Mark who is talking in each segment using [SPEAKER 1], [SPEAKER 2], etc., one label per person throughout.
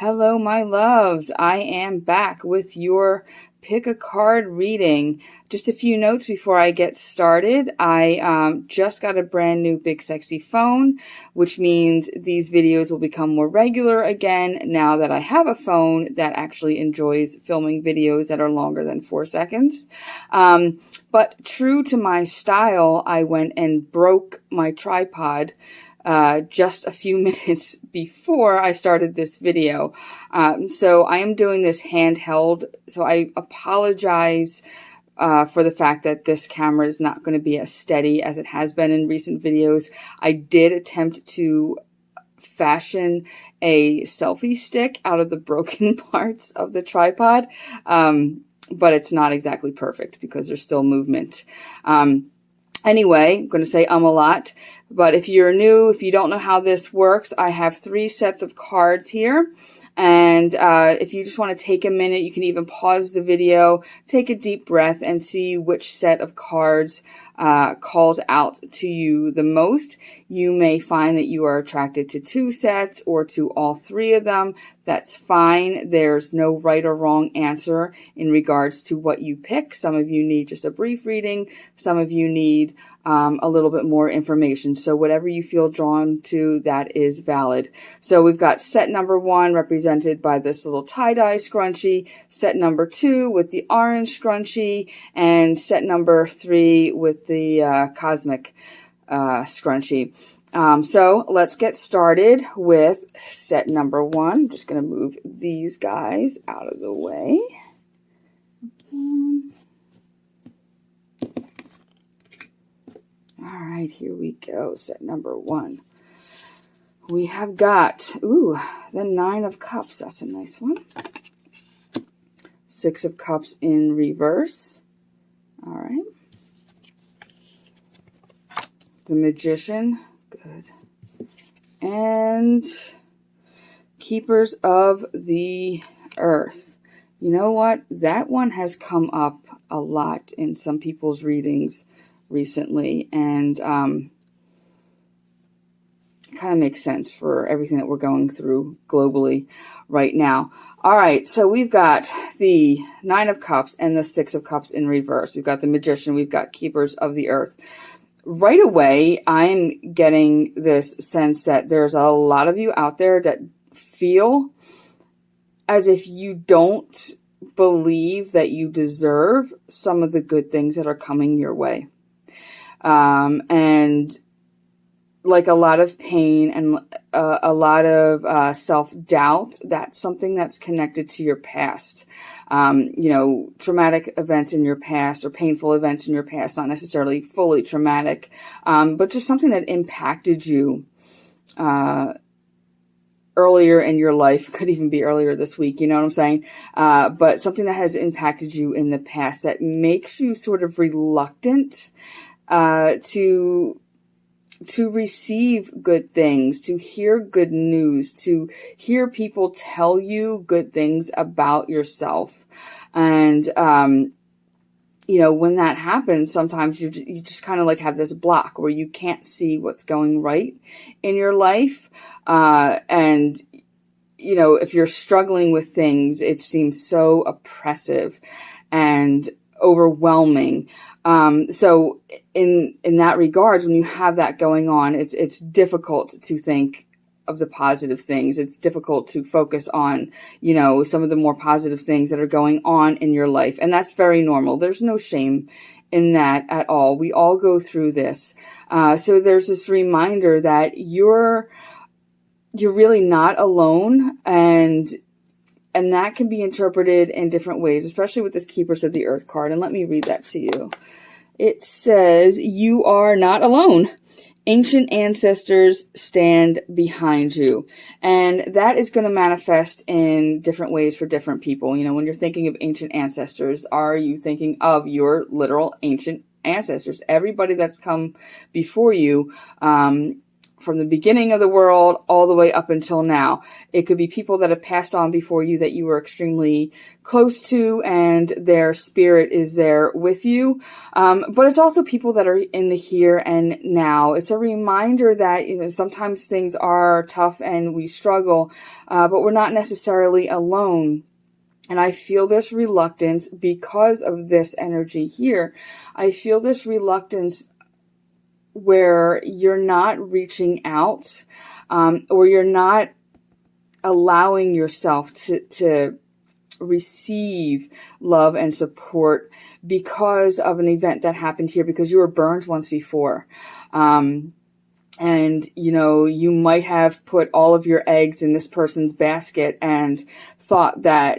[SPEAKER 1] Hello, my loves. I am back with your pick a card reading. Just a few notes before I get started. I just got a brand new big sexy phone, which means these videos will become more regular again now that I have a phone that actually enjoys filming videos that are longer than 4 seconds. But true to my style, I went and broke my tripod just a few minutes before I started this video. So I am doing this handheld, so I apologize for the fact that this camera is not going to be as steady as it has been in recent videos. I did attempt to fashion a selfie stick out of the broken parts of the tripod, but it's not exactly perfect because there's still movement. Anyway, I'm going to say a lot, but if you're new, if you don't know how this works, I have 3 sets of cards here. And if you just want to take a minute, you can even pause the video, take a deep breath, and see which set of cards calls out to you the most. You may find that you are attracted to 2 sets or to all 3 of them. That's fine. There's no right or wrong answer in regards to what you pick. Some of you need just a brief reading. Some of you need a little bit more information. So whatever you feel drawn to, that is valid. So we've got set number 1 represented by this little tie-dye scrunchie, set number 2 with the orange scrunchie, and set number 3 with the cosmic scrunchie. So let's get started with set number 1. I'm just going to move these guys out of the way. All right, here we go. Set number 1. We have got, the 9 of Cups. That's a nice one. 6 of Cups in reverse. All right. The Magician. Good. And Keepers of the Earth. You know what? That one has come up a lot in some people's readings recently, and kind of makes sense for everything that we're going through globally right now. All right, so we've got the 9 of Cups and the 6 of Cups in reverse. We've got the Magician. We've got Keepers of the Earth. Right away, I'm getting this sense that there's a lot of you out there that feel as if you don't believe that you deserve some of the good things that are coming your way. And like a lot of pain and a lot of self-doubt, that's something that's connected to your past. Traumatic events in your past or painful events in your past, not necessarily fully traumatic, but just something that impacted you earlier in your life. Could even be earlier this week, you know what I'm saying? But something that has impacted you in the past that makes you sort of reluctant to receive good things, to hear good news, to hear people tell you good things about yourself. And, when that happens, sometimes you just kind of like have this block where you can't see what's going right in your life. And, if you're struggling with things, it seems so oppressive and overwhelming. So in that regards, when you have that going on, it's difficult to think of the positive things. It's difficult to focus on, some of the more positive things that are going on in your life. And that's very normal. There's no shame in that at all. We all go through this. So there's this reminder that you're really not alone, and that can be interpreted in different ways, especially with this Keepers of the Earth card. And let me read that to you. It says, you are not alone. Ancient ancestors stand behind you. And that is going to manifest in different ways for different people. When you're thinking of ancient ancestors, are you thinking of your literal ancient ancestors? Everybody that's come before you, from the beginning of the world all the way up until now. It could be people that have passed on before you that you were extremely close to, and their spirit is there with you. But it's also people that are in the here and now. It's a reminder that, sometimes things are tough and we struggle, but we're not necessarily alone. And I feel this reluctance because of this energy here. I feel this reluctance where you're not reaching out, or you're not allowing yourself to receive love and support because of an event that happened here, because you were burned once before. And, you might have put all of your eggs in this person's basket and thought that,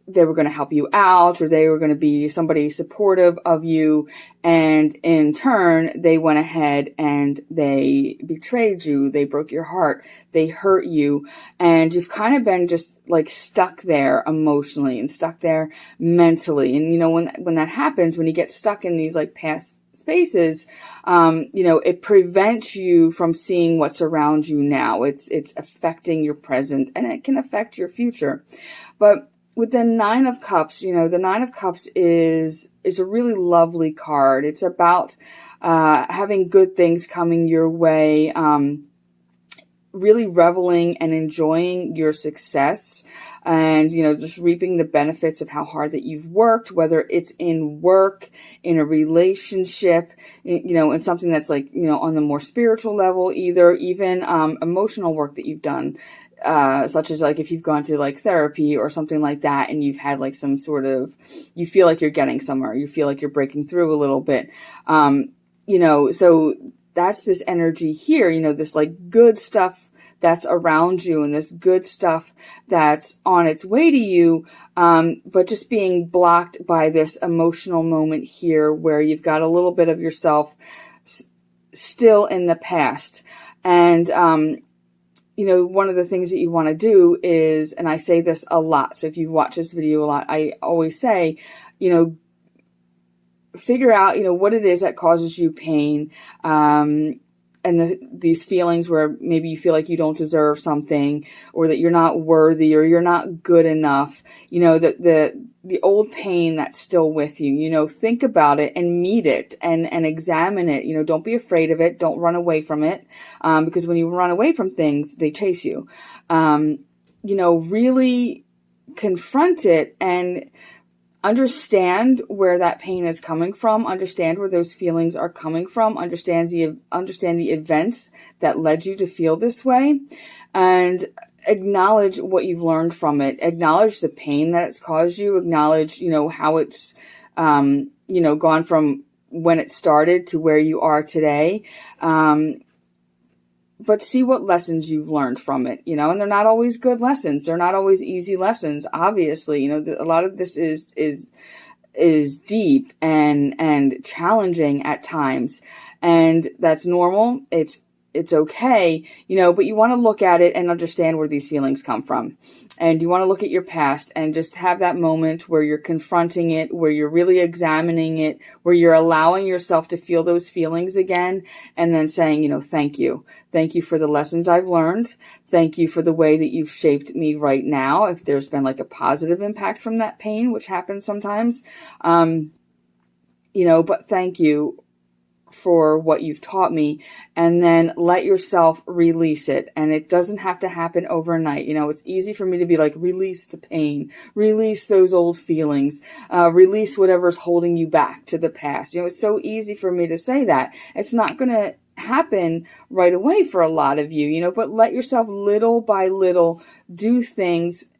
[SPEAKER 1] they were going to help you out, or they were going to be somebody supportive of you. And in turn, they went ahead and they betrayed you. They broke your heart. They hurt you. And you've kind of been just like stuck there emotionally and stuck there mentally. And, when that happens, when you get stuck in these like past spaces, it prevents you from seeing what's around you now. It's affecting your present, and it can affect your future. But with the Nine of Cups, the Nine of Cups is a really lovely card. It's about having good things coming your way, really reveling and enjoying your success, and, just reaping the benefits of how hard that you've worked, whether it's in work, in a relationship, in something that's like, on the more spiritual level, even emotional work that you've done. Such as like if you've gone to like therapy or something like that, and you've had like some sort of, you feel like you're getting somewhere, you feel like you're breaking through a little bit. So that's this energy here, this like good stuff that's around you, and this good stuff that's on its way to you. But just being blocked by this emotional moment here where you've got a little bit of yourself still in the past. And, one of the things that you want to do is, and I say this a lot, so if you've watched this video a lot, I always say, figure out, what it is that causes you pain, and these feelings where maybe you feel like you don't deserve something, or that you're not worthy, or you're not good enough, the old pain that's still with you, think about it and meet it and examine it. Don't be afraid of it. Don't run away from it. Because when you run away from things, they chase you. Really confront it and understand where that pain is coming from, understand where those feelings are coming from, understand the events that led you to feel this way, and acknowledge what you've learned from it. Acknowledge the pain that it's caused you. Acknowledge, how it's, gone from when it started to where you are today. But see what lessons you've learned from it, and they're not always good lessons. They're not always easy lessons. Obviously, a lot of this is deep and challenging at times, and that's normal. It's okay, but you want to look at it and understand where these feelings come from. And you want to look at your past and just have that moment where you're confronting it, where you're really examining it, where you're allowing yourself to feel those feelings again, and then saying, thank you. Thank you for the lessons I've learned. Thank you for the way that you've shaped me right now. If there's been like a positive impact from that pain, which happens sometimes, but thank you for what you've taught me, and then let yourself release it. And it doesn't have to happen overnight. It's easy for me to be like, release the pain, release those old feelings, release whatever's holding you back to the past. It's so easy for me to say that. It's not going to happen right away for a lot of you, but let yourself little by little do things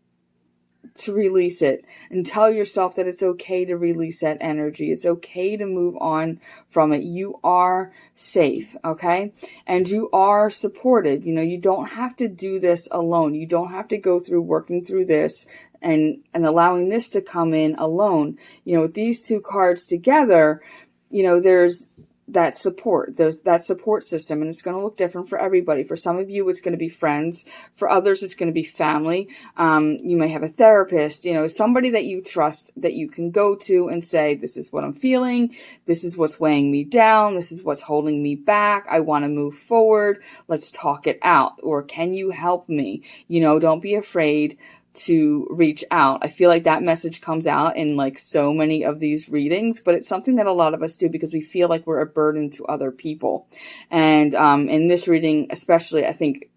[SPEAKER 1] to release it, and tell yourself that it's okay to release that energy. It's okay to move on from it. You are safe, okay? And you are supported. You don't have to do this alone. You don't have to go through working through this and allowing this to come in alone. With these two cards together, there's that support. There's that support system, and it's going to look different for everybody. For some of you, it's going to be friends. For others, it's going to be family. You may have a therapist, somebody that you trust that you can go to and say, this is what I'm feeling. This is what's weighing me down. This is what's holding me back. I want to move forward. Let's talk it out. Or can you help me? Don't be afraid to reach out. I feel like that message comes out in like so many of these readings, but it's something that a lot of us do because we feel like we're a burden to other people. And in this reading, especially, I think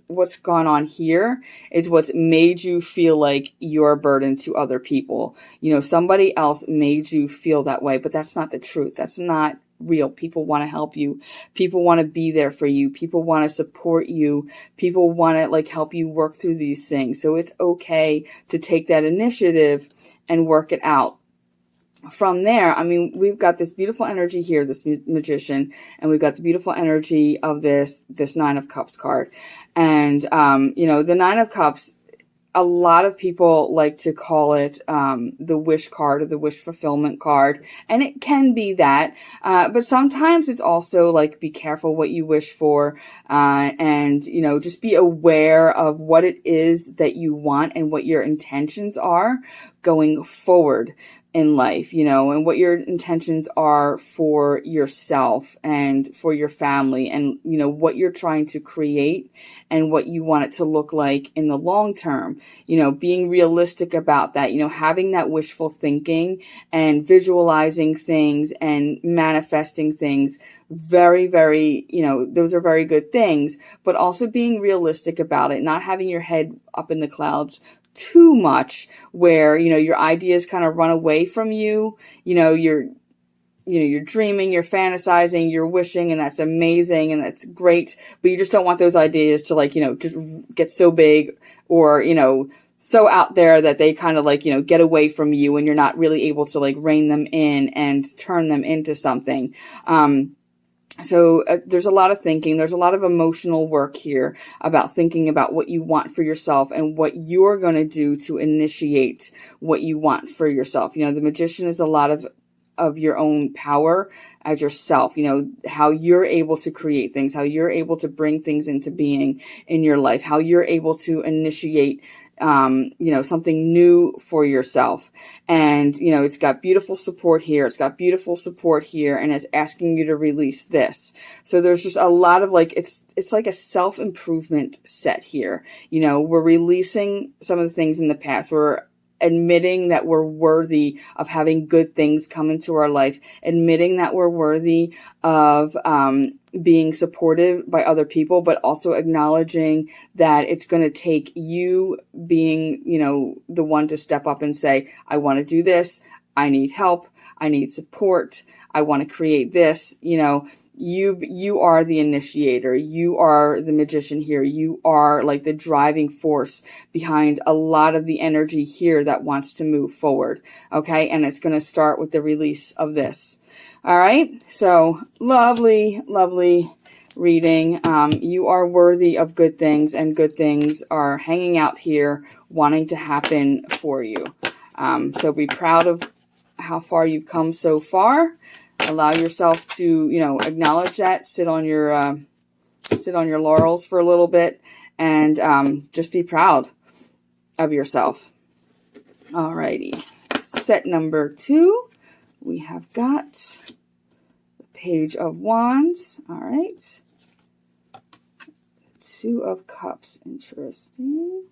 [SPEAKER 1] what's gone on here is what's made you feel like you're a burden to other people. Somebody else made you feel that way, but that's not the truth. That's not real. People want to help you. People want to be there for you. People want to support you. People want to like help you work through these things. So it's okay to take that initiative and work it out. From there, we've got this beautiful energy here, this magician, and we've got the beautiful energy of this Nine of Cups card. And, the Nine of Cups, a lot of people like to call it the wish card or the wish fulfillment card. And it can be that. But sometimes it's also like, be careful what you wish for. And just be aware of what it is that you want and what your intentions are going forward in life, and what your intentions are for yourself and for your family, and, what you're trying to create and what you want it to look like in the long term, being realistic about that, having that wishful thinking and visualizing things and manifesting things. Very, very, those are very good things, but also being realistic about it, not having your head up in the clouds too much where, your ideas kind of run away from you. You're dreaming, you're fantasizing, you're wishing, and that's amazing and that's great. But you just don't want those ideas to like, just get so big or, so out there that they kind of like, get away from you and you're not really able to like rein them in and turn them into something. So there's a lot of thinking. There's a lot of emotional work here about thinking about what you want for yourself and what you're going to do to initiate what you want for yourself. The magician is a lot of your own power as yourself, how you're able to create things, how you're able to bring things into being in your life, how you're able to initiate something new for yourself. And, it's got beautiful support here. It's got beautiful support here, and it's asking you to release this. So there's just a lot of like, it's like a self-improvement set here. We're releasing some of the things in the past. We're admitting that we're worthy of having good things come into our life, admitting that we're worthy of being supported by other people, but also acknowledging that it's going to take you being, the one to step up and say, I want to do this. I need help. I need support. I want to create this, You are the initiator. You are the magician here. You are like the driving force behind a lot of the energy here that wants to move forward. Okay. And it's going to start with the release of this. All right. So lovely, lovely reading. You are worthy of good things, and good things are hanging out here wanting to happen for you. So be proud of how far you've come so far. Allow yourself to, acknowledge that, sit on your laurels for a little bit, and just be proud of yourself. Alrighty. Set number 2, we have got the Page of Wands. All right. 2 of Cups. Interesting.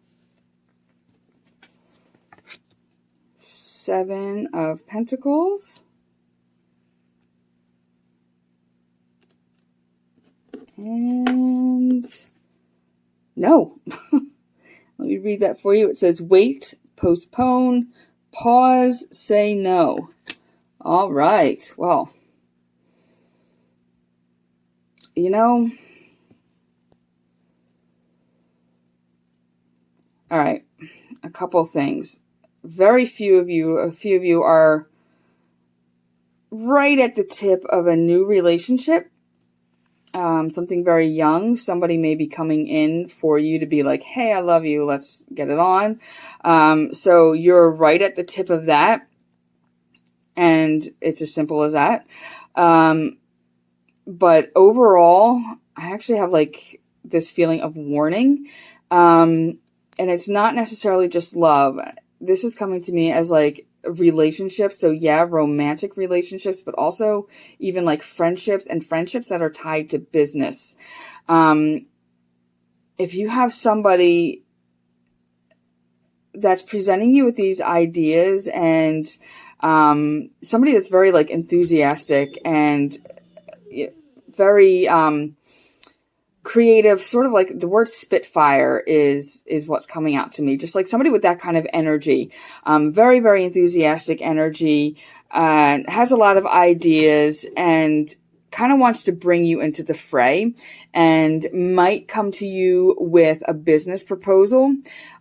[SPEAKER 1] 7 of Pentacles. And no. Let me read that for you. It says wait, postpone, pause, say no. All right. Well, all right. A couple things. A few of you are right at the tip of a new relationship. Something very young. Somebody may be coming in for you to be like, hey, I love you. Let's get it on. So you're right at the tip of that. And it's as simple as that. But overall, I actually have like this feeling of warning. And it's not necessarily just love. This is coming to me as like relationships. So yeah, romantic relationships, but also even like friendships and friendships that are tied to business. If you have somebody that's presenting you with these ideas and somebody that's very like enthusiastic and very creative, sort of like the word spitfire is what's coming out to me. Just like somebody with that kind of energy, very, very enthusiastic energy, has a lot of ideas and kind of wants to bring you into the fray and might come to you with a business proposal,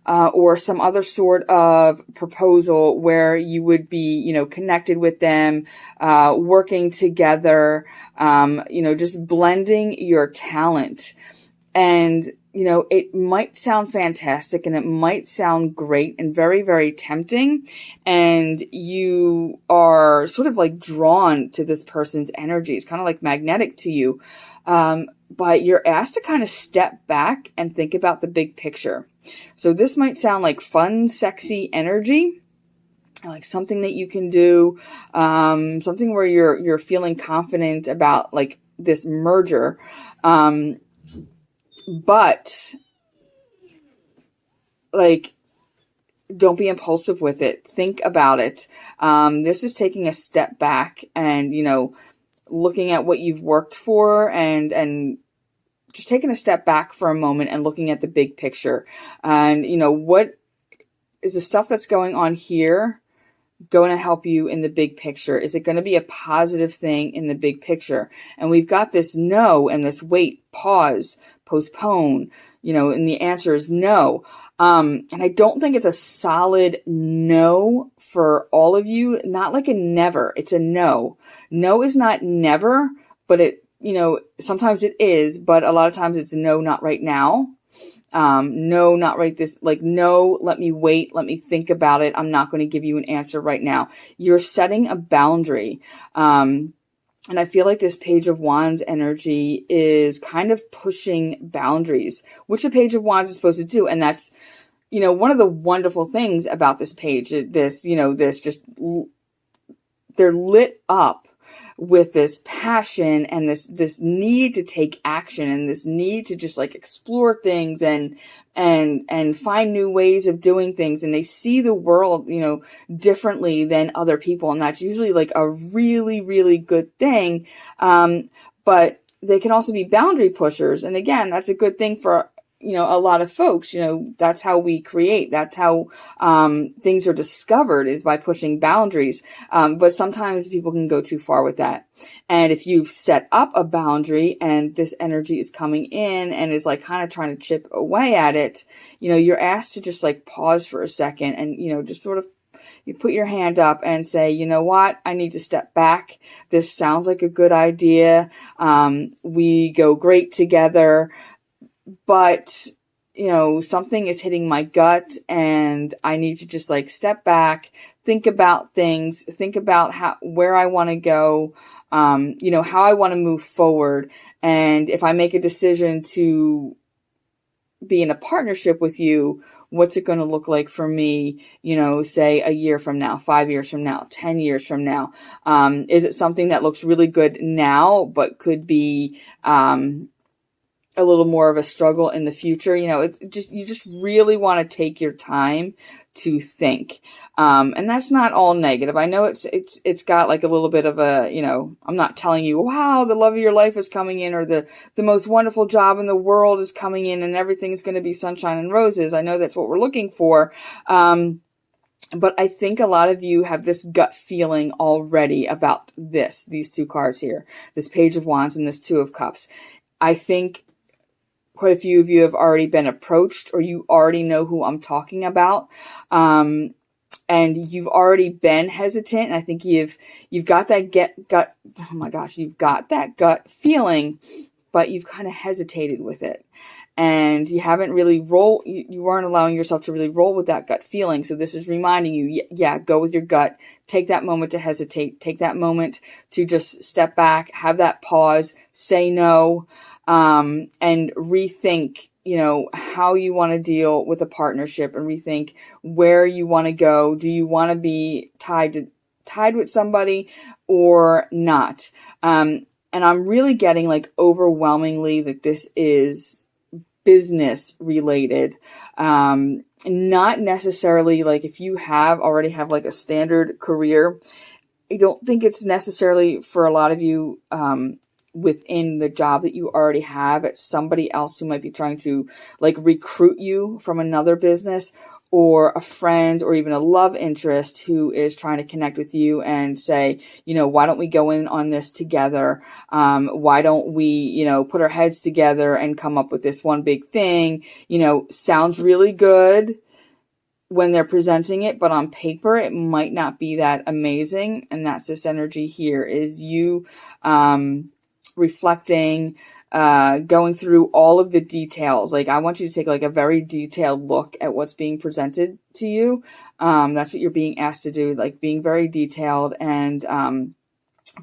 [SPEAKER 1] or some other sort of proposal where you would be, connected with them, working together, just blending your talent. And, it might sound fantastic and it might sound great and very, very tempting. And you are sort of like drawn to this person's energy. It's kind of like magnetic to you. But you're asked to kind of step back and think about the big picture. So this might sound like fun, sexy energy, like something that you can do, something where you're feeling confident about like this merger. But like, don't be impulsive with it. Think about it. This is taking a step back and, looking at what you've worked for and just taking a step back for a moment and looking at the big picture. And, what is the stuff that's going on here going to help you in the big picture? Is it going to be a positive thing in the big picture? And we've got this no and this wait, pause, postpone, and the answer is no. And I don't think it's a solid no for all of you. Not like a never. It's a no. No is not never, but it, sometimes it is, but a lot of times it's no, not right now. No, not right this, like, no, let me wait. Let me think about it. I'm not going to give you an answer right now. You're setting a boundary. And I feel like this Page of Wands energy is kind of pushing boundaries, which the Page of Wands is supposed to do. And that's, one of the wonderful things about this page, they're lit up with this passion and this need to take action and this need to just like explore things and find new ways of doing things. And they see the world, differently than other people. And that's usually like a really, really good thing. But they can also be boundary pushers. And again, that's a good thing for, a lot of folks. That's how we create. That's how things are discovered, is by pushing boundaries. But sometimes people can go too far with that. And if you've set up a boundary and this energy is coming in and is like kind of trying to chip away at it, you're asked to just like pause for a second and, just sort of, you put your hand up and say, you know what, I need to step back. This sounds like a good idea. We go great together. But, something is hitting my gut and I need to just like step back, think about things, think about where I want to go, how I want to move forward. And if I make a decision to be in a partnership with you, what's it going to look like for me, say a year from now, 5 years from now, 10 years from now? Is it something that looks really good now, but could be, a little more of a struggle in the future? You just really want to take your time to think. And that's not all negative. I know it's got like a little bit of a, I'm not telling you, wow, the love of your life is coming in, or the most wonderful job in the world is coming in and everything's going to be sunshine and roses. I know that's what we're looking for. But I think a lot of you have this gut feeling already about these two cards here, this Page of Wands and this Two of Cups. I think quite a few of you have already been approached, or you already know who I'm talking about. And you've already been hesitant. And I think you've got that gut. Oh my gosh, you've got that gut feeling, but you've kind of hesitated with it. and you weren't allowing yourself to really roll with that gut feeling. So this is reminding you, yeah, go with your gut. Take that moment to hesitate. Take that moment to just step back, have that pause, say no, and rethink, how you want to deal with a partnership, and rethink where you want to go. Do you want to be tied with somebody or not? And I'm really getting like overwhelmingly that this is business related. Not necessarily like if you already have like a standard career. I don't think it's necessarily for a lot of you, within the job that you already have. It's somebody else who might be trying to like recruit you from another business, or a friend, or even a love interest who is trying to connect with you and say, why don't we go in on this together? Why don't we, put our heads together and come up with this one big thing? Sounds really good when they're presenting it, but on paper, it might not be that amazing. And that's this energy here, is you, reflecting, going through all of the details. Like, I want you to take like a very detailed look at what's being presented to you. That's what you're being asked to do, like being very detailed and,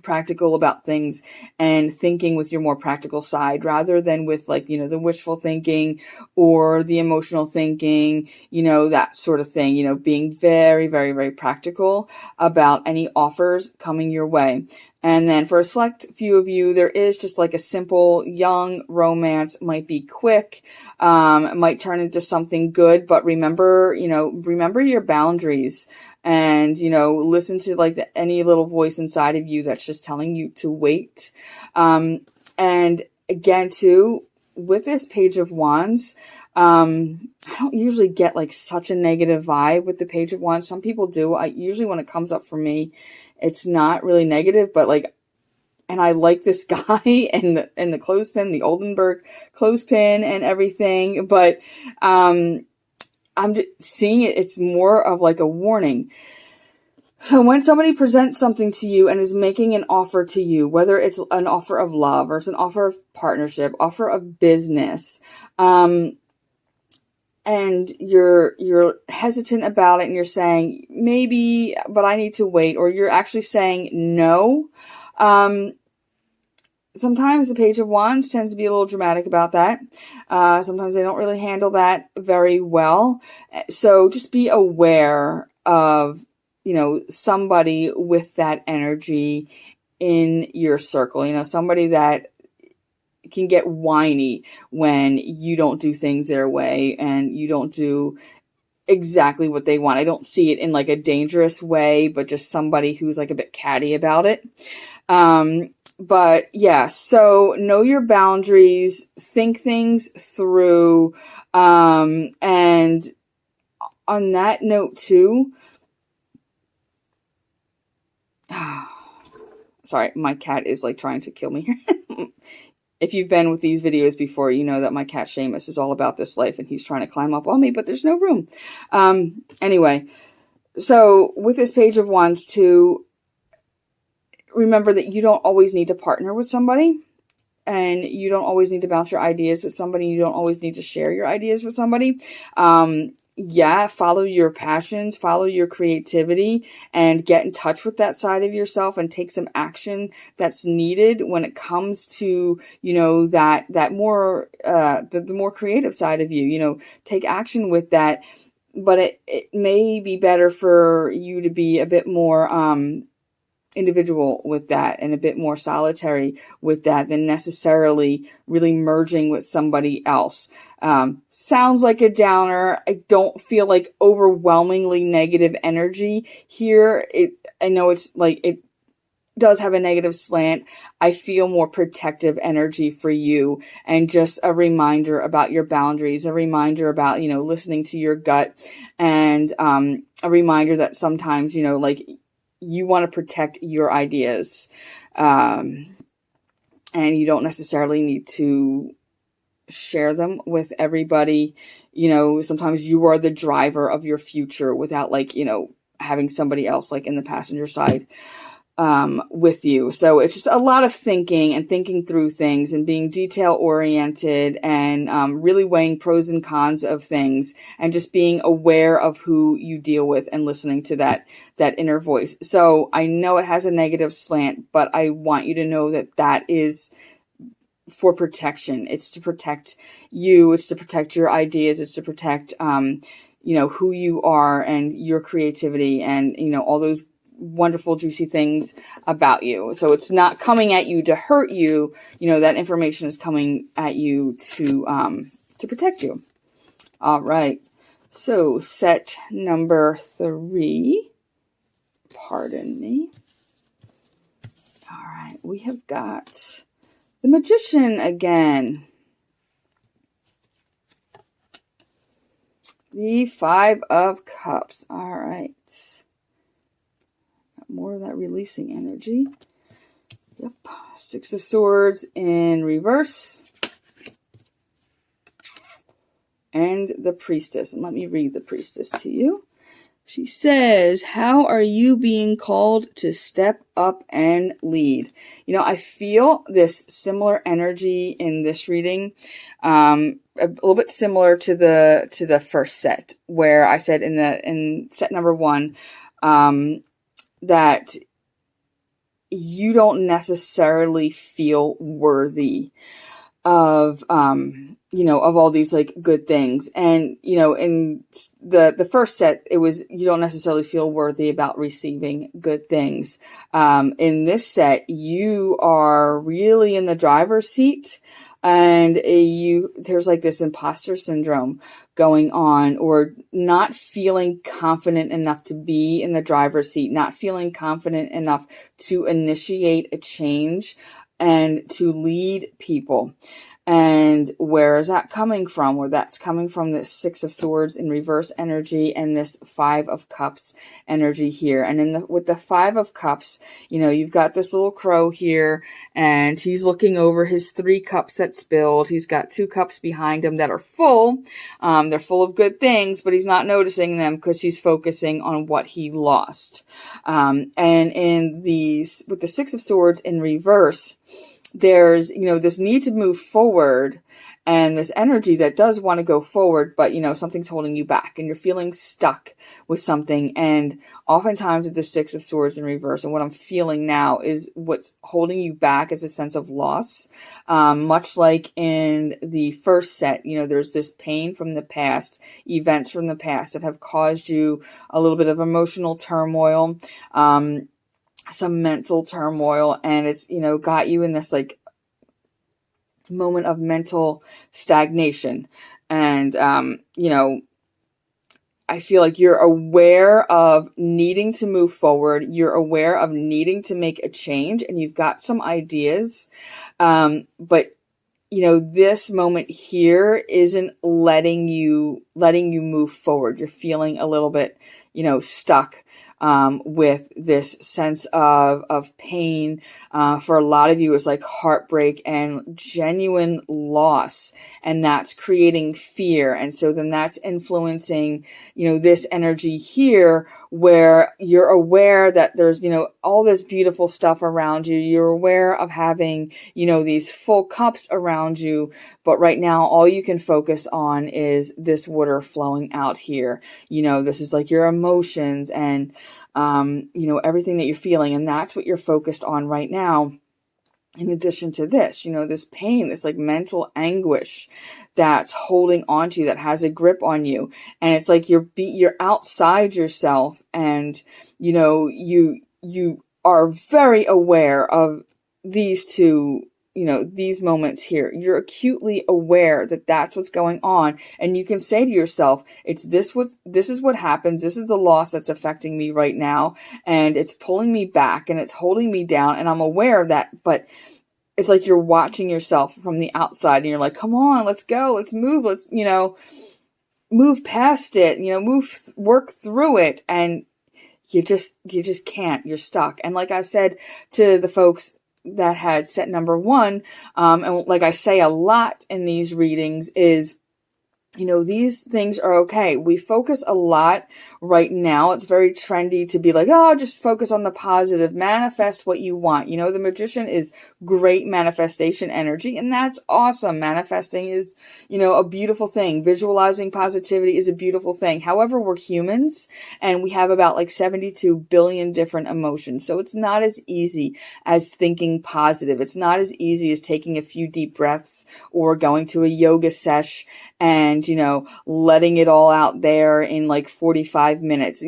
[SPEAKER 1] practical about things, and thinking with your more practical side rather than with like, the wishful thinking or the emotional thinking, that sort of thing, being very, very, very practical about any offers coming your way. And then for a select few of you, there is just like a simple young romance, might be quick, might turn into something good, but remember your boundaries. And, listen to like any little voice inside of you that's just telling you to wait. And again, too, with this Page of Wands, I don't usually get like such a negative vibe with the Page of Wands. Some people do. I usually, when it comes up for me, it's not really negative, but like, and I like this guy and the clothespin, the Oldenburg clothespin and everything, but, I'm just seeing it. It's more of like a warning. So when somebody presents something to you and is making an offer to you, whether it's an offer of love or it's an offer of partnership, offer of business, and you're hesitant about it and you're saying maybe, but I need to wait, or you're actually saying no. Sometimes the Page of Wands tends to be a little dramatic about that. Sometimes they don't really handle that very well. So just be aware of, somebody with that energy in your circle, somebody that can get whiny when you don't do things their way and you don't do exactly what they want. I don't see it in like a dangerous way, but just somebody who's like a bit catty about it. But yeah, so know your boundaries, think things through. And on that note too, sorry, my cat is like trying to kill me here. If you've been with these videos before, you know that my cat Seamus is all about this life and he's trying to climb up on me, but there's no room. Anyway, so with this Page of Wands too, remember that you don't always need to partner with somebody, and you don't always need to bounce your ideas with somebody. You don't always need to share your ideas with somebody. Follow your passions, follow your creativity, and get in touch with that side of yourself and take some action that's needed when it comes to, that more, the more creative side of you, take action with that. But it may be better for you to be a bit more, individual with that and a bit more solitary with that than necessarily really merging with somebody else. Sounds like a downer. I don't feel like overwhelmingly negative energy here. I know it's like it does have a negative slant. I feel more protective energy for you, and just a reminder about your boundaries, a reminder about, listening to your gut, and a reminder that sometimes, like, you want to protect your ideas, and you don't necessarily need to share them with everybody. Sometimes you are the driver of your future without, like, having somebody else like in the passenger side. with you. So it's just a lot of thinking and thinking through things and being detail oriented and really weighing pros and cons of things and just being aware of who you deal with and listening to that inner voice. So I know it has a negative slant, but I want you to know that is for protection. It's to protect you. It's to protect your ideas. It's to protect, who you are and your creativity and, all those wonderful, juicy things about you. So it's not coming at you to hurt you. That information is coming at you to protect you. All right. So set number 3, pardon me. All right. We have got the Magician again. The 5 of Cups. All right. Got more of that releasing energy. Yep. 6 of Swords in reverse. And the Priestess. And let me read the Priestess to you. She says, how are you being called to step up and lead? I feel this similar energy in this reading, a little bit similar to the first set, where I said in set number 1, that you don't necessarily feel worthy of of all these like good things. And in the first set, it was you don't necessarily feel worthy about receiving good things. In this set, you are really in the driver's seat, and there's like this imposter syndrome going on, or not feeling confident enough to be in the driver's seat, not feeling confident enough to initiate a change and to lead people. And where is that coming from? Where that's coming from this 6 of Swords in reverse energy and this 5 of Cups energy here. And with the 5 of Cups, you've got this little crow here, and he's looking over his 3 cups that spilled. He's got 2 cups behind him that are full. They're full of good things, but he's not noticing them because he's focusing on what he lost. And with the 6 of Swords in reverse, there's, this need to move forward and this energy that does want to go forward, but, something's holding you back and you're feeling stuck with something. And oftentimes with the 6 of Swords in reverse, and what I'm feeling now is what's holding you back is a sense of loss. Much like in the first set, there's this pain from the past, events from the past that have caused you a little bit of emotional turmoil, some mental turmoil, and it's, got you in this like moment of mental stagnation. And, I feel like you're aware of needing to move forward. You're aware of needing to make a change, and you've got some ideas. But this moment here isn't letting you move forward. You're feeling a little bit, stuck. With this sense of pain. For a lot of you, it's like heartbreak and genuine loss, and that's creating fear. And so then that's influencing, this energy here, where you're aware that there's, all this beautiful stuff around you. You're aware of having, these full cups around you, but right now all you can focus on is this water flowing out here. This is like your emotions and everything that you're feeling, and that's what you're focused on right now. In addition to this, this pain, this like mental anguish that's holding on to you, that has a grip on you. And it's like you're outside yourself, and, you are very aware of these two, these moments here. You're acutely aware that that's what's going on. And you can say to yourself, this is what happens. This is the loss that's affecting me right now. And it's pulling me back and it's holding me down. And I'm aware of that, but it's like you're watching yourself from the outside and you're like, come on, let's go, let's move. Let's, move past it, work through it. And you just can't, you're stuck. And like I said to the folks that had set number 1, and like I say a lot in these readings, is these things are okay. We focus a lot right now. It's very trendy to be like, oh, just focus on the positive, manifest what you want. The magician is great manifestation energy, and that's awesome. Manifesting is, a beautiful thing. Visualizing positivity is a beautiful thing. However, we're humans and we have about like 72 billion different emotions. So it's not as easy as thinking positive. It's not as easy as taking a few deep breaths or going to a yoga sesh and, letting it all out there in like 45 minutes.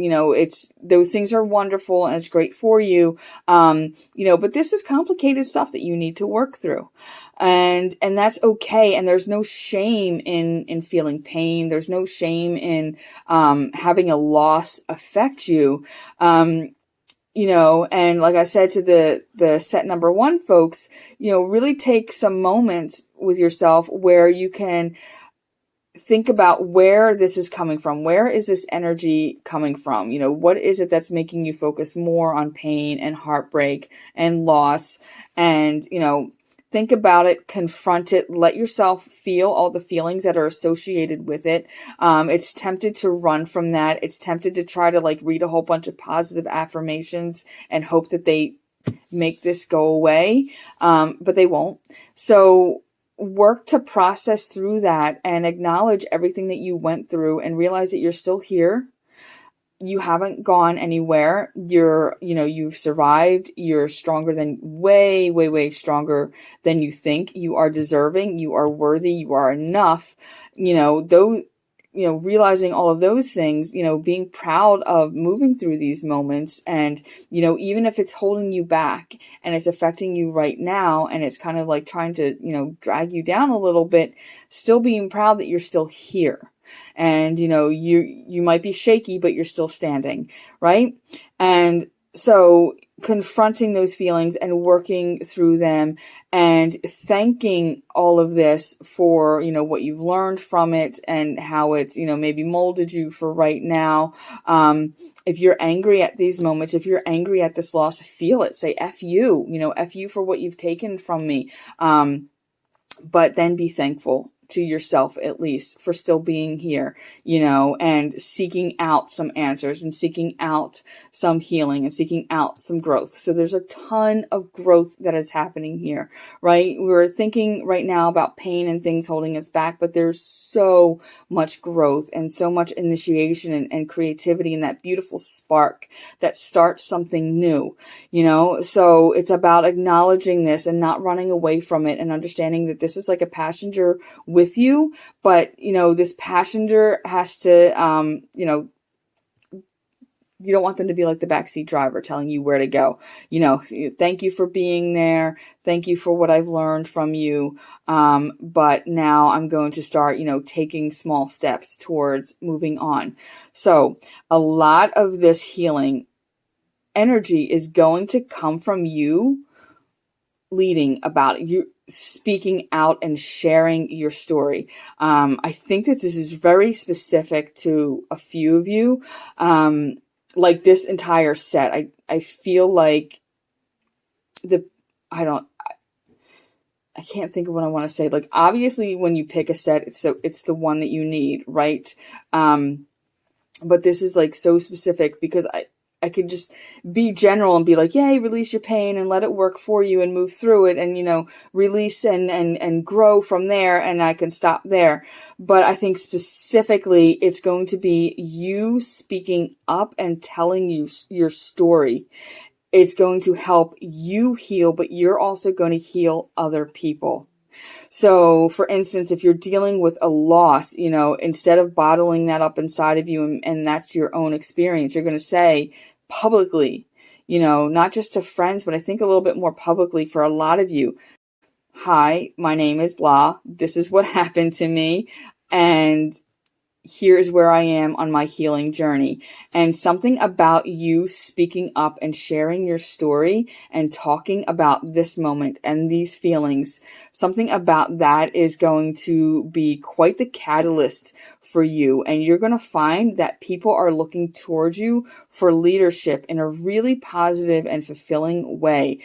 [SPEAKER 1] Those things are wonderful and it's great for you. But this is complicated stuff that you need to work through. And that's okay. And there's no shame in feeling pain. There's no shame in, having a loss affect you. And like I said to the set number 1 folks, really take some moments with yourself where you can think about where this is coming from. Where is this energy coming from? What is it that's making you focus more on pain and heartbreak and loss? And, think about it, confront it, let yourself feel all the feelings that are associated with it. It's tempted to run from that. It's tempted to try to like read a whole bunch of positive affirmations and hope that they make this go away. But they won't. So work to process through that and acknowledge everything that you went through and realize that you're still here. You haven't gone anywhere. You've survived. You're stronger than way, way, way stronger than you think. You are deserving. You are worthy. You are enough. Realizing all of those things, being proud of moving through these moments. And, even if it's holding you back and it's affecting you right now and it's kind of like trying to, drag you down a little bit, still being proud that you're still here. And, you might be shaky, but you're still standing, right? And so confronting those feelings and working through them and thanking all of this for, what you've learned from it and how it's, maybe molded you for right now. If you're angry at these moments, if you're angry at this loss, feel it. Say F you, F you for what you've taken from me. But then be thankful to yourself, at least, for still being here, and seeking out some answers and seeking out some healing and seeking out some growth. So there's a ton of growth that is happening here, right? We're thinking right now about pain and things holding us back, but there's so much growth and so much initiation and creativity and that beautiful spark that starts something new, So it's about acknowledging this and not running away from it and understanding that this is like a passenger with you, but this passenger has to, you don't want them to be like the backseat driver telling you where to go. Thank you for being there. Thank you for what I've learned from you. But now I'm going to start, taking small steps towards moving on. So a lot of this healing energy is going to come from you leading about it. You speaking out and sharing your story. I think that this is very specific to a few of you. Like this entire set, I feel like I can't think of what I want to say. Like obviously when you pick a set, it's the one that you need, right? But this is like so specific because I could just be general and be like, yay, release your pain and let it work for you and move through it and, release and grow from there. And I can stop there. But I think specifically it's going to be you speaking up and telling you your story. It's going to help you heal, but you're also going to heal other people. So, for instance, if you're dealing with a loss, instead of bottling that up inside of you and that's your own experience, you're going to say publicly, not just to friends, but I think a little bit more publicly for a lot of you. Hi, my name is blah. This is what happened to me. And here's where I am on my healing journey. And something about you speaking up and sharing your story and talking about this moment and these feelings, something about that is going to be quite the catalyst for you. And you're going to find that people are looking towards you for leadership in a really positive and fulfilling way.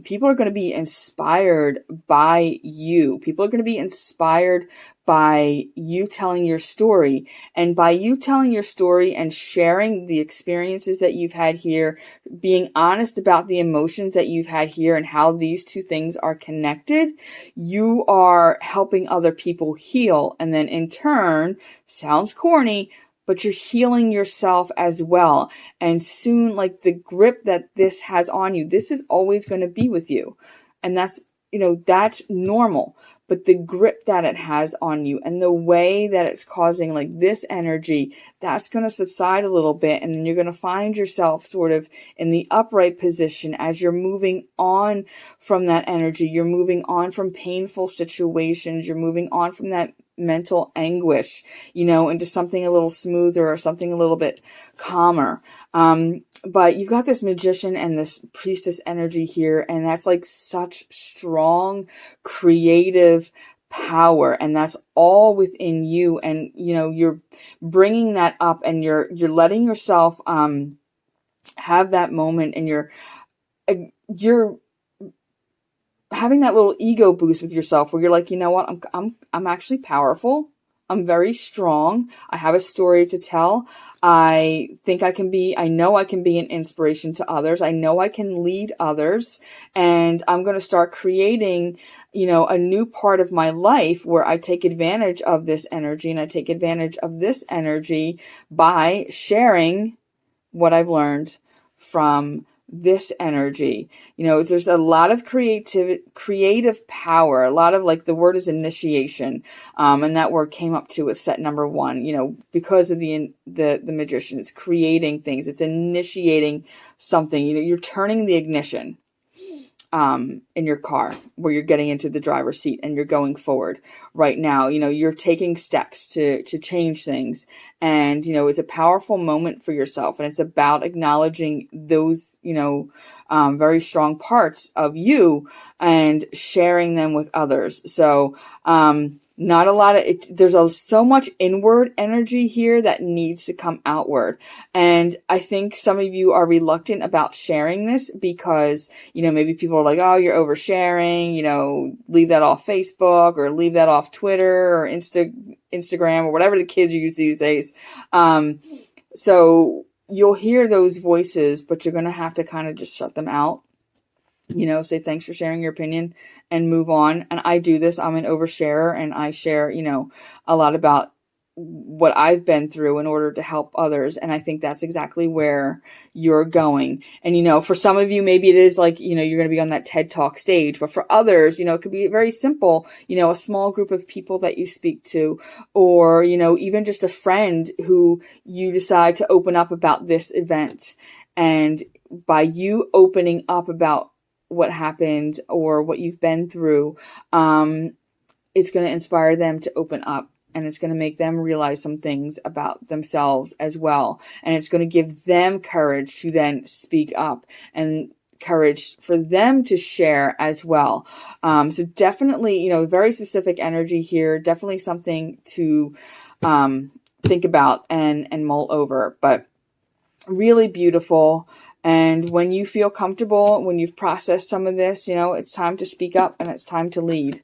[SPEAKER 1] people are going to be inspired by you. People are going to be inspired by you telling your story. And by you telling your story and sharing the experiences that you've had here, being honest about the emotions that you've had here and how these two things are connected, you are helping other people heal. And then in turn, sounds corny, but you're healing yourself as well. And soon, like, the grip that this has on you, this is always going to be with you. And that's, that's normal. But the grip that it has on you and the way that it's causing, like, this energy, that's going to subside a little bit. And then you're going to find yourself sort of in the upright position as you're moving on from that energy. You're moving on from painful situations. You're moving on from that mental anguish, into something a little smoother or something a little bit calmer. But you've got this magician and this priestess energy here, and that's like such strong, creative power, and that's all within you. And, you're bringing that up, and you're letting yourself, have that moment, and you're having that little ego boost with yourself where you're like, you know what, I'm actually powerful. I'm very strong. I have a story to tell. I know I can be an inspiration to others. I know I can lead others, and I'm going to start creating, a new part of my life where I take advantage of this energy, and I take advantage of this energy by sharing what I've learned from this energy. There's a lot of creative power, a lot of, like, the word is initiation. And that word came up too with set number 1, because of the magician. It's creating things. It's initiating something. You're turning the ignition in your car where you're getting into the driver's seat and you're going forward right now. You're taking steps to change things, and it's a powerful moment for yourself, and it's about acknowledging those very strong parts of you and sharing them with others. So not a lot of it. There's so much inward energy here that needs to come outward. And I think some of you are reluctant about sharing this because, maybe people are like, oh, you're oversharing, leave that off Facebook or leave that off Twitter or Instagram or whatever the kids use these days. So you'll hear those voices, but you're going to have to kind of just shut them out. Say thanks for sharing your opinion and move on. And I do this. I'm an oversharer, and I share, a lot about what I've been through in order to help others. And I think that's exactly where you're going. And, for some of you, maybe it is like, you're going to be on that TED Talk stage, but for others, it could be very simple, a small group of people that you speak to, or, even just a friend who you decide to open up about this event. And by you opening up about what happened or what you've been through, it's going to inspire them to open up, and it's going to make them realize some things about themselves as well. And it's going to give them courage to then speak up, and courage for them to share as well. So definitely, very specific energy here, definitely something to think about and mull over, but really beautiful. And when you feel comfortable, when you've processed some of this, it's time to speak up and it's time to lead.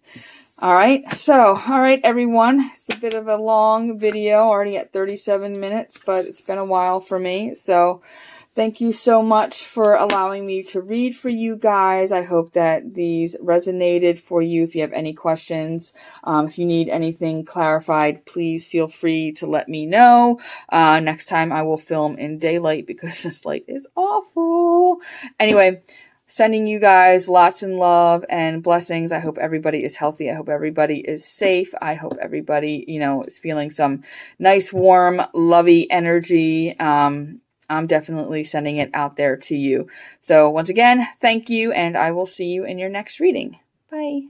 [SPEAKER 1] All right. So, everyone. It's a bit of a long video, already at 37 minutes, but it's been a while for me. So thank you so much for allowing me to read for you guys. I hope that these resonated for you. If you have any questions, if you need anything clarified, please feel free to let me know. Next time I will film in daylight because this light is awful. Anyway, sending you guys lots of love and blessings. I hope everybody is healthy. I hope everybody is safe. I hope everybody, is feeling some nice, warm, lovey energy. I'm definitely sending it out there to you. So once again, thank you, and I will see you in your next reading. Bye.